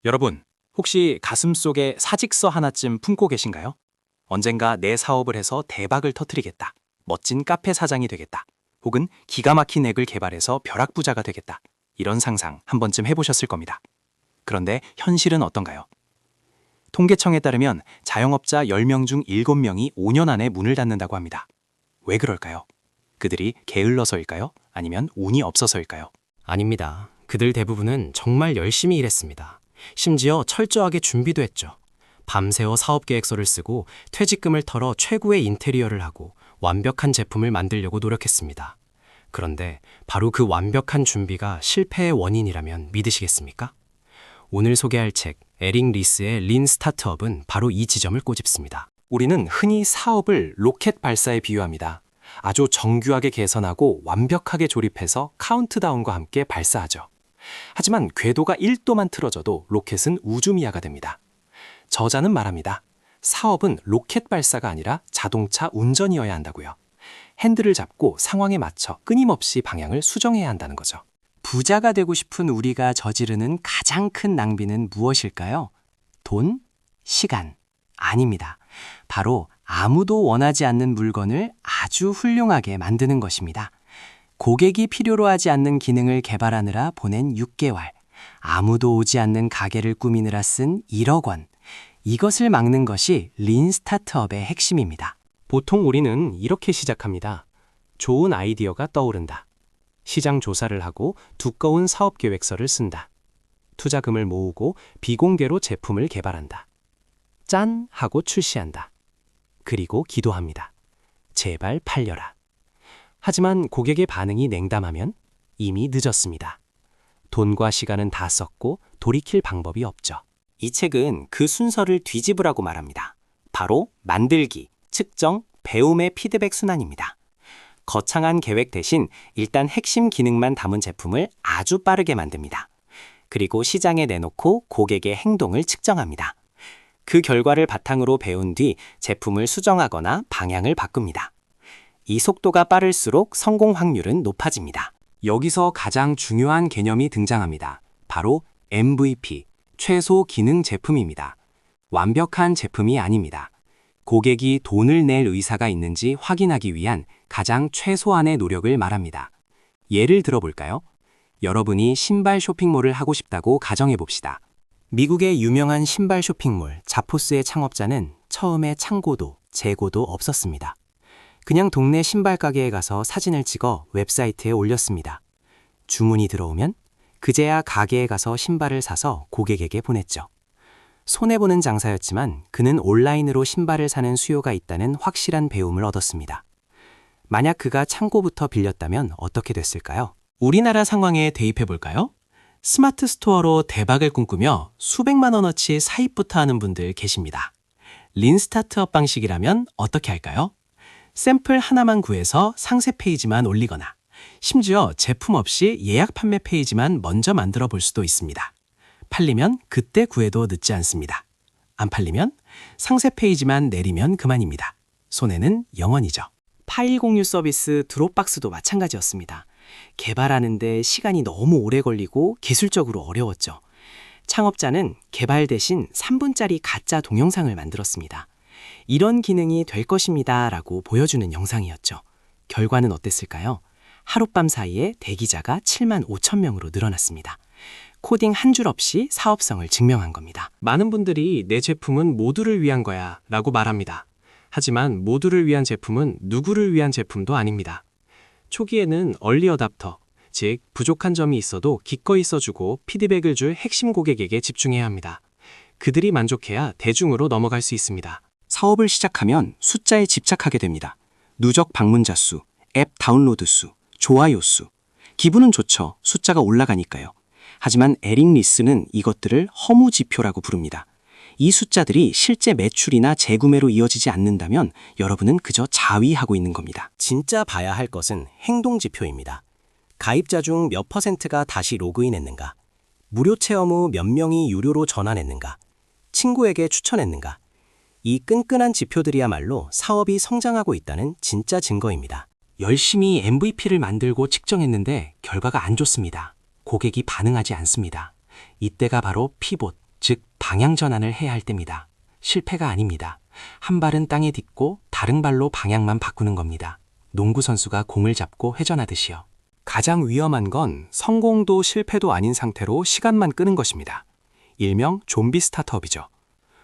여러분, 혹시 가슴속에 사직서 하나쯤 품고 계신가요? 언젠가 내 사업을 해서 대박을 터뜨리겠다. 멋진 카페 사장이 되겠다. 혹은 기가 막힌 액을 개발해서 벼락부자가 되겠다. 이런 상상 한 번쯤 해보셨을 겁니다. 그런데 현실은 어떤가요? 통계청에 따르면 자영업자 10명 중 7명이 5년 안에 문을 닫는다고 합니다. 왜 그럴까요? 그들이 게을러서일까요? 아니면 운이 없어서일까요? 아닙니다. 그들 대부분은 정말 열심히 일했습니다. 심지어 철저하게 준비도 했죠. 밤새워 사업계획서를 쓰고 퇴직금을 털어 최고의 인테리어를 하고 완벽한 제품을 만들려고 노력했습니다. 그런데 바로 그 완벽한 준비가 실패의 원인이라면 믿으시겠습니까? 오늘 소개할 책 에릭 리스의 린 스타트업은 바로 이 지점을 꼬집습니다. 우리는 흔히 사업을 로켓 발사에 비유합니다. 아주 정교하게 개선하고 완벽하게 조립해서 카운트다운과 함께 발사하죠. 하지만 궤도가 1도만 틀어져도 로켓은 우주미하가 됩니다. 저자는 말합니다. 사업은 로켓 발사가 아니라 자동차 운전이어야 한다고요. 핸들을 잡고 상황에 맞춰 끊임없이 방향을 수정해야 한다는 거죠. 부자가 되고 싶은 우리가 저지르는 가장 큰 낭비는 무엇일까요? 돈? 시간? 아닙니다. 바로 아무도 원하지 않는 물건을 아주 훌륭하게 만드는 것입니다. 고객이 필요로 하지 않는 기능을 개발하느라 보낸 6개월, 아무도 오지 않는 가게를 꾸미느라 쓴 1억 원. 이것을 막는 것이 린 스타트업의 핵심입니다. 보통 우리는 이렇게 시작합니다. 좋은 아이디어가 떠오른다. 시장 조사를 하고 두꺼운 사업 계획서를 쓴다. 투자금을 모으고 비공개로 제품을 개발한다. 짠! 하고 출시한다. 그리고 기도합니다. 제발 팔려라. 하지만 고객의 반응이 냉담하면 이미 늦었습니다. 돈과 시간은 다 썼고 돌이킬 방법이 없죠. 이 책은 그 순서를 뒤집으라고 말합니다. 바로 만들기, 측정, 배움의 피드백 순환입니다. 거창한 계획 대신 일단 핵심 기능만 담은 제품을 아주 빠르게 만듭니다. 그리고 시장에 내놓고 고객의 행동을 측정합니다. 그 결과를 바탕으로 배운 뒤 제품을 수정하거나 방향을 바꿉니다. 이 속도가 빠를수록 성공 확률은 높아집니다. 여기서 가장 중요한 개념이 등장합니다. 바로 MVP, 최소 기능 제품입니다. 완벽한 제품이 아닙니다. 고객이 돈을 낼 의사가 있는지 확인하기 위한 가장 최소한의 노력을 말합니다. 예를 들어볼까요? 여러분이 신발 쇼핑몰을 하고 싶다고 가정해 봅시다. 미국의 유명한 신발 쇼핑몰 자포스의 창업자는 처음에 창고도 재고도 없었습니다. 그냥 동네 신발 가게에 가서 사진을 찍어 웹사이트에 올렸습니다. 주문이 들어오면 그제야 가게에 가서 신발을 사서 고객에게 보냈죠. 손해보는 장사였지만 그는 온라인으로 신발을 사는 수요가 있다는 확실한 배움을 얻었습니다. 만약 그가 창고부터 빌렸다면 어떻게 됐을까요? 우리나라 상황에 대입해 볼까요? 스마트 스토어로 대박을 꿈꾸며 수백만 원어치 사입부터 하는 분들 계십니다. 린 스타트업 방식이라면 어떻게 할까요? 샘플 하나만 구해서 상세 페이지만 올리거나 심지어 제품 없이 예약 판매 페이지만 먼저 만들어 볼 수도 있습니다. 팔리면 그때 구해도 늦지 않습니다. 안 팔리면 상세 페이지만 내리면 그만입니다. 손해는 0원이죠. 파일 공유 서비스 드롭박스도 마찬가지였습니다. 개발하는데 시간이 너무 오래 걸리고 기술적으로 어려웠죠. 창업자는 개발 대신 3분짜리 가짜 동영상을 만들었습니다. 이런 기능이 될 것입니다 라고 보여주는 영상이었죠. 결과는 어땠을까요? 하룻밤 사이에 대기자가 7만 5천 명으로 늘어났습니다. 코딩 한 줄 없이 사업성을 증명한 겁니다. 많은 분들이 내 제품은 모두를 위한 거야 라고 말합니다. 하지만 모두를 위한 제품은 누구를 위한 제품도 아닙니다. 초기에는 얼리 어답터, 즉 부족한 점이 있어도 기꺼이 써주고 피드백을 줄 핵심 고객에게 집중해야 합니다. 그들이 만족해야 대중으로 넘어갈 수 있습니다. 사업을 시작하면 숫자에 집착하게 됩니다. 누적 방문자 수, 앱 다운로드 수, 좋아요 수. 기분은 좋죠. 숫자가 올라가니까요. 하지만 에릭 리스는 이것들을 허무 지표라고 부릅니다. 이 숫자들이 실제 매출이나 재구매로 이어지지 않는다면 여러분은 그저 자위하고 있는 겁니다. 진짜 봐야 할 것은 행동 지표입니다. 가입자 중 몇 %가 다시 로그인했는가? 무료 체험 후 몇 명이 유료로 전환했는가? 친구에게 추천했는가? 이 끈끈한 지표들이야말로 사업이 성장하고 있다는 진짜 증거입니다. 열심히 MVP를 만들고 측정했는데 결과가 안 좋습니다. 고객이 반응하지 않습니다. 이때가 바로 피봇, 즉 방향 전환을 해야 할 때입니다. 실패가 아닙니다. 한 발은 땅에 딛고 다른 발로 방향만 바꾸는 겁니다. 농구 선수가 공을 잡고 회전하듯이요. 가장 위험한 건 성공도 실패도 아닌 상태로 시간만 끄는 것입니다. 일명 좀비 스타트업이죠.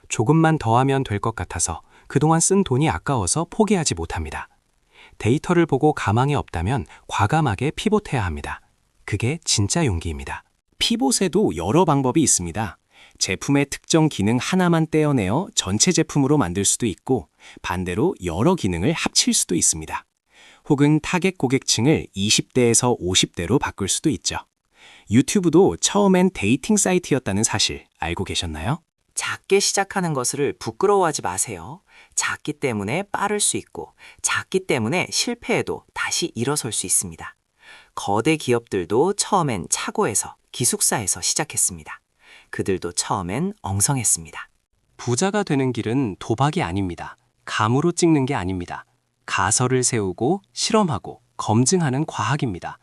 조금만 더 하면 될 것 같아서 그동안 쓴 돈이 아까워서 포기하지 못합니다. 데이터를 보고 가망이 없다면 과감하게 피봇해야 합니다. 그게 진짜 용기입니다. 피봇에도 여러 방법이 있습니다. 제품의 특정 기능 하나만 떼어내어 전체 제품으로 만들 수도 있고 반대로 여러 기능을 합칠 수도 있습니다. 혹은 타겟 고객층을 20대에서 50대로 바꿀 수도 있죠. 유튜브도 처음엔 데이팅 사이트였다는 사실 알고 계셨나요? 작게 시작하는 것을 부끄러워하지 마세요. 작기 때문에 빠를 수 있고 작기 때문에 실패해도 다시 일어설 수 있습니다. 거대 기업들도 처음엔 차고에서 기숙사에서 시작했습니다. 그들도 처음엔 엉성했습니다. 부자가 되는 길은 도박이 아닙니다. 감으로 찍는 게 아닙니다. 가설을 세우고 실험하고 검증하는 과학입니다.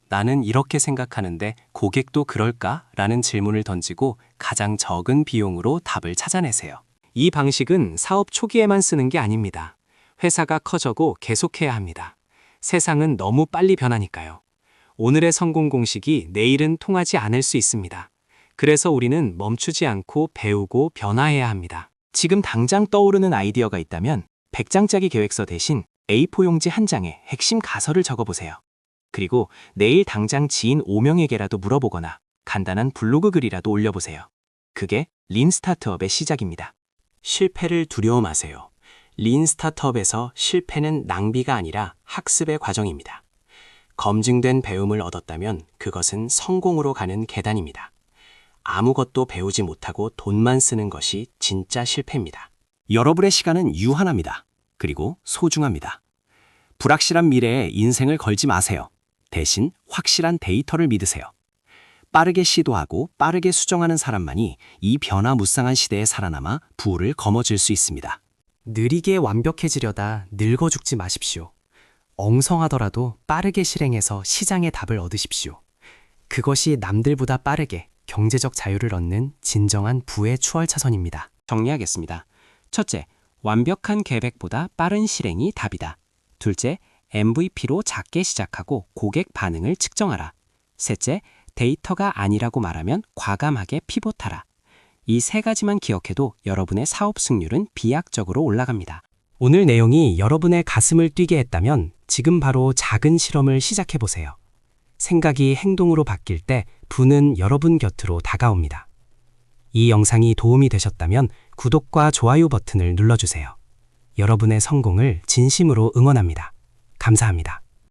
나는 이렇게 생각하는데 고객도 그럴까? 라는 질문을 던지고 가장 적은 비용으로 답을 찾아내세요. 이 방식은 사업 초기에만 쓰는 게 아닙니다. 회사가 커져고 계속해야 합니다. 세상은 너무 빨리 변하니까요. 오늘의 성공 공식이 내일은 통하지 않을 수 있습니다. 그래서 우리는 멈추지 않고 배우고 변화해야 합니다. 지금 당장 떠오르는 아이디어가 있다면 100장짜리 계획서 대신 A4 용지 한 장에 핵심 가설을 적어보세요. 그리고 내일 당장 지인 5명에게라도 물어보거나 간단한 블로그 글이라도 올려보세요. 그게 린 스타트업의 시작입니다. 실패를 두려워 마세요. 린 스타트업에서 실패는 낭비가 아니라 학습의 과정입니다. 검증된 배움을 얻었다면 그것은 성공으로 가는 계단입니다. 아무것도 배우지 못하고 돈만 쓰는 것이 진짜 실패입니다. 여러분의 시간은 유한합니다. 그리고 소중합니다. 불확실한 미래에 인생을 걸지 마세요. 대신 확실한 데이터를 믿으세요. 빠르게 시도하고 빠르게 수정하는 사람만이 이 변화무쌍한 시대에 살아남아 부를 거머쥘 수 있습니다. 느리게 완벽해지려다 늙어 죽지 마십시오. 엉성하더라도 빠르게 실행해서 시장의 답을 얻으십시오. 그것이 남들보다 빠르게 경제적 자유를 얻는 진정한 부의 추월차선입니다. 정리하겠습니다. 첫째, 완벽한 계획보다 빠른 실행이 답이다. 둘째, MVP로 작게 시작하고 고객 반응을 측정하라. 셋째, 데이터가 아니라고 말하면 과감하게 피봇하라. 이 세 가지만 기억해도 여러분의 사업 승률은 비약적으로 올라갑니다. 오늘 내용이 여러분의 가슴을 뛰게 했다면 지금 바로 작은 실험을 시작해 보세요. 생각이 행동으로 바뀔 때 부는 여러분 곁으로 다가옵니다. 이 영상이 도움이 되셨다면 구독과 좋아요 버튼을 눌러주세요. 여러분의 성공을 진심으로 응원합니다. 감사합니다.